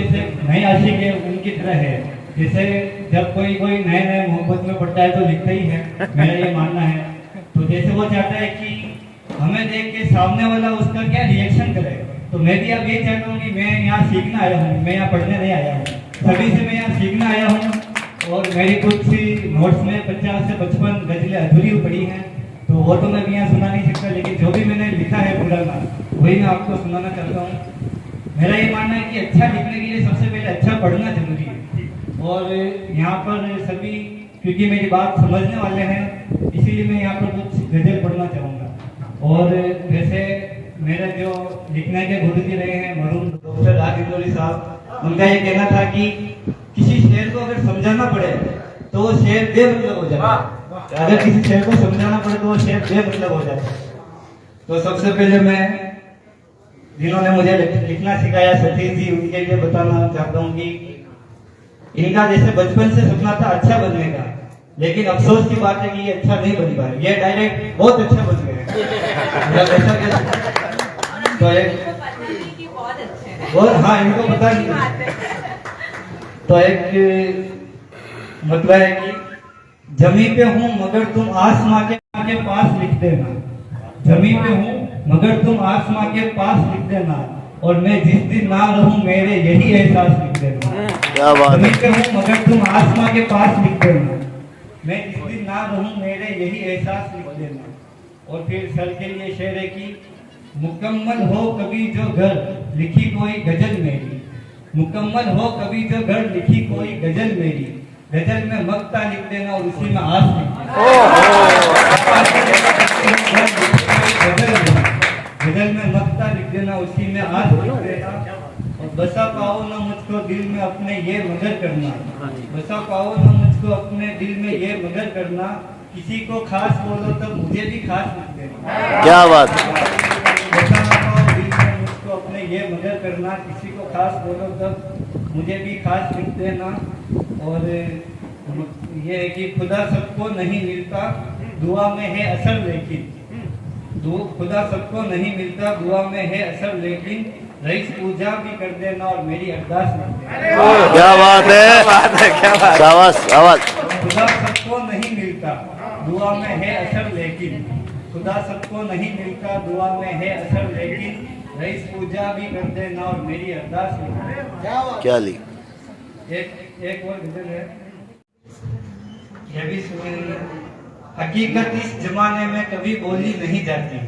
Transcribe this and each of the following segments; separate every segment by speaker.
Speaker 1: जैसे नए आशिक है उनकी तरह है। जैसे जब कोई नए नए मोहब्बत में पड़ता है तो लिखता ही है, मेरा ये मानना है। तो जैसे वो चाहता है कि हमें देख के सामने वाला उसका क्या रिएक्शन करे, तो मैं भी अब ये चाहता हूँ कि मैं यहाँ सीखना आया हूँ, मैं यहाँ पढ़ने नहीं आया हूँ, सभी से मैं यहाँ सीखना आया हूँ। और मेरी कुछ सी नोट्स में 50 से 55 गजलें अधूरी पड़ी हैं, तो वो तो मैं भी यहाँ सुना नहीं सकता, लेकिन जो भी मैंने लिखा है पुराना वही मैं आपको सुनाना चाहता हूँ। मेरा ये मानना है कि अच्छा लिखने के लिए सबसे पहले अच्छा पढ़ना जरूरी है। और यहाँ पर सभी क्योंकि मेरी बात समझने वाले हैं, इसीलिए मैं यहाँ पर कुछ गजल पढ़ना चाहूँगा। और वैसे मेरे जो लिखने के गुरु जी रहे हैं मरूम डॉक्टर राज साहब, उनका ये कहना था कि किसी शेर को अगर समझाना पड़े तो वो शेर बेमतलब हो जाए, अगर किसी शेर को समझाना पड़े तो वो शेर बेमतलब हो जाए। तो सबसे पहले मैं जिन्होंने मुझे लिखना सिखाया सतीश जी, उनके लिए बताना चाहता हूँ कि इनका जैसे बचपन से सपना था अच्छा बनने का, लेकिन अफसोस की बात है कि ये अच्छा नहीं बन पाए, ये डायरेक्ट बहुत अच्छा बन गए। तो एक हाँ इनको पता नहीं। तो एक मतलब है कि जमी पे हूँ मगर तुम आसमां के पास लिख देना, जमी पे हूँ मगर तुम आसमां के पास लिख देना, और मैं जिस दिन ना रहूं मेरे यही एहसास लिख देना।
Speaker 2: क्या बात है।
Speaker 1: जमी पे हूँ मगर तुम आसमां के पास लिख देना, मैं जिस दिन ना रहूं मेरे यही एहसास लिख देना। और फिर सर के लिए शेर है कि मुकम्मल हो कभी जो घर लिखी कोई गजल मेरी, मुकम्मल हो कभी जो घर लिखी कोई गजल मेरी, गजल में मक्ता लिख देना और उसी में आस लिख देना, गजल में मक्ता लिख देना उसी में आस लिख देना। और बसा पाओ ना मुझको दिल में अपने ये मगर करना, बसा पाओ ना मुझको अपने दिल में ये मगर करना, किसी को खास बोलो तब मुझे भी खास लिख देना।
Speaker 2: क्या बात।
Speaker 1: बसा ना पाओ दिल में मुझको अपने ये मगर करना, किसी को खास बोलो तब मुझे भी खास लिख देना। और ये है कि खुदा सबको नहीं मिलता दुआ में है असर, लेकिन खुदा सबको नहीं मिलता दुआ में है असर, लेकिन रईस पूजा भी कर देना और मेरी अरदास लिख देना।
Speaker 2: क्या बात है, क्या बात, शाबाश शाबाश।
Speaker 1: खुदा सबको नहीं मिलता दुआ में है असर, लेकिन खुदा सबको नहीं मिलता दुआ में है असर, लेकिन रईस पूजा भी कर देना और मेरी अरदास लिख देना।
Speaker 2: क्या ली।
Speaker 1: एक और गजल है, ये भी सुनिए। हकीकत इस जमाने में कभी बोली नहीं जाती,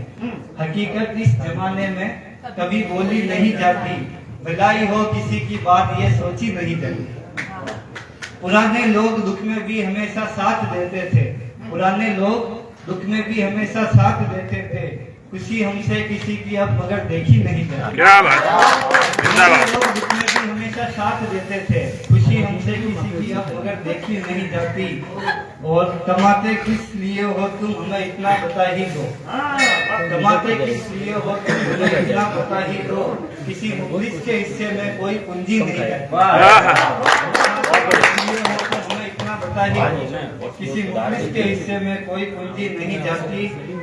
Speaker 1: हकीकत इस जमाने में कभी बोली नहीं जाती, भलाई हो किसी की बात ये सोची नहीं जाती। पुराने लोग दुख में भी हमेशा साथ देते थे, पुराने लोग दुख में भी हमेशा साथ देते थे, खुशी हमसे किसी की अब मगर देखी नहीं जाती।
Speaker 3: क्या बात।
Speaker 1: लोग दुख में भी हमेशा साथ देते थे, खुशी हमसे किसी की अब मगर देखी नहीं जाती। और कमाते किस लिए हो तुम हमें इतना बता ही दो, कमाते किस लिए हो तुम हमें इतना बता ही दो, किसी मुखलिस के हिस्से में कोई पूंजी नहीं किसी मुखलिस के हिस्से में कोई पूंजी नहीं जाती।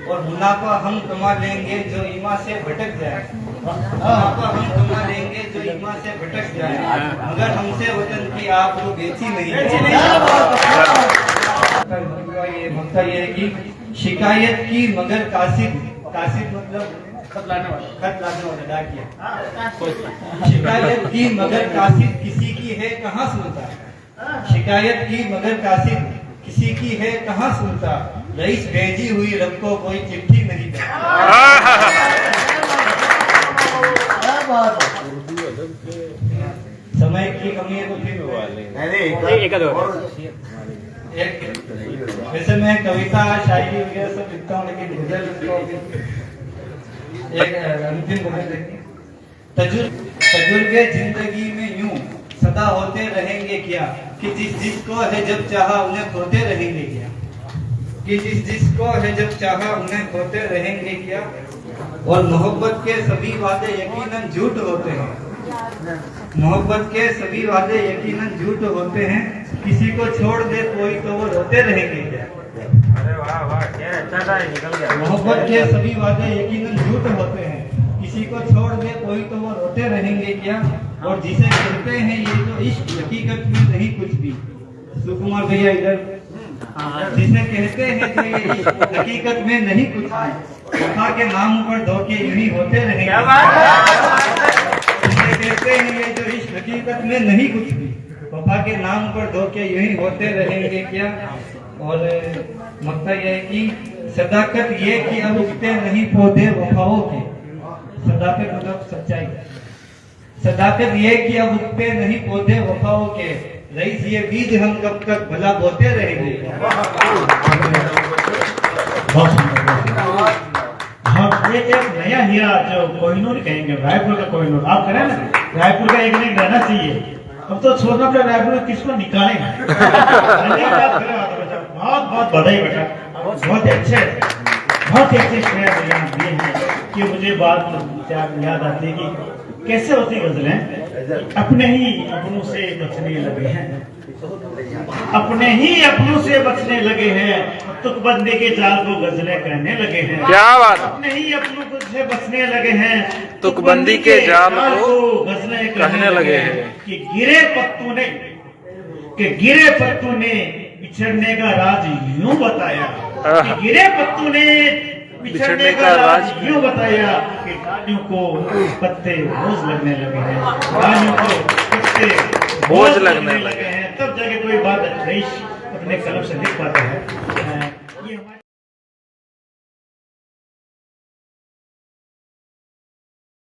Speaker 1: और मुनाफा हम कमा लेंगे जो ईमा से भटक जाए, मुनाफा हम कमा लेंगे जो ईमा से भटक जाए, मगर हमसे वतन की आप लोग बेची नहीं। ये मक्ता ये है कि शिकायत की मगर कासिद, कासिद मतलब खत लाने वाला डाकिया, शिकायत की मगर कासिद किसी की है कहाँ सुनता, शिकायत की मगर कासिद किसी की है कहाँ सुनता, रईस भेजी हुई रब को कोई चिट्ठी नहीं देता। समय की कमी है तो फिर वैसे मैं कविता शायरी वगैरह सब लिखता हूँ, लेकिन गजल एक अंतिम गजल तजुर्बे जिंदगी में यूं सदा होते रहेंगे क्या, कि जिसको है जब चाहा उन्हें खोते रहेंगे क्या, कि जिसको है जब चाहा उन्हें खोते रहेंगे क्या। और मोहब्बत के सभी वादे यकीनन झूठ होते हैं, मोहब्बत के सभी वादे यकीनन झूठ होते हैं, किसी को छोड़ दे कोई तो वो रोते रहेंगे क्या।
Speaker 3: अरे वाह वाह, क्या अच्छा था, निकल गया।
Speaker 1: मोहब्बत के सभी वादे यकीनन झूठ होते हैं, किसी को छोड़ दे कोई तो वो रोते रहेंगे क्या। और जिसे कहते हैं ये जो इश्क हकीकत में नहीं कुछ भी। सुकुमार भैया इधर। जिसे कहते हैं जो ये इश्क हकीकत में नहीं कुछ भी, वफा के नाम पर धोखे यूं ही होते रहेंगे। जिसे कहते हैं ये जो इश्क हकीकत में नहीं कुछ भी, वफा के नाम पर धोखे यूं ही होते रहेंगे। क्या और मकता यह है कि सदाकत ये कि अब उगते नहीं पौधे वफाओं के। सदाकत मतलब सच्चाई। सदाकत ये कि अब उगते नहीं पौधे वफाओं के, रईस ये बीज हम कब तक भला बोते रहेंगे।
Speaker 4: बहुत सुंदर। हाँ, एक नया हीरा जो कोहिनूर कहेंगे, रायपुर का कोहिनूर आप करें ना, रायपुर का एक ने रहना चाहिए। अब तो छोड़ना पड़ेगा, रायपुर में किसको निकालेंगे। बहुत बहुत बधाई बेटा, बहुत ही अच्छे शेर दिए हैं कि मुझे बात याद आती है कि कैसे होती गजलें, अपने ही अपनों से बचने लगे हैं, अपने ही अपनों से बचने लगे हैं, तुकबंदी के जाल को गजलें कहने लगे हैं।
Speaker 2: क्या बात।
Speaker 4: अपने ही अपनों से बचने लगे हैं,
Speaker 2: तुकबंदी के जाल को
Speaker 4: गजलें
Speaker 2: कहने लगे हैं।
Speaker 4: कि गिरे पत्तों ने बिछड़ने का राज यूं बताया, कि गिरे पत्तों ने बिछड़ने का राज यूं बताया, कि डालियों को पत्ते बोझ लगने लगे हैं, डालियों को पत्ते बोझ लगने लगे हैं। तब जाके कोई बात रईस अपने कलम से लिख पाता है। ये हमारे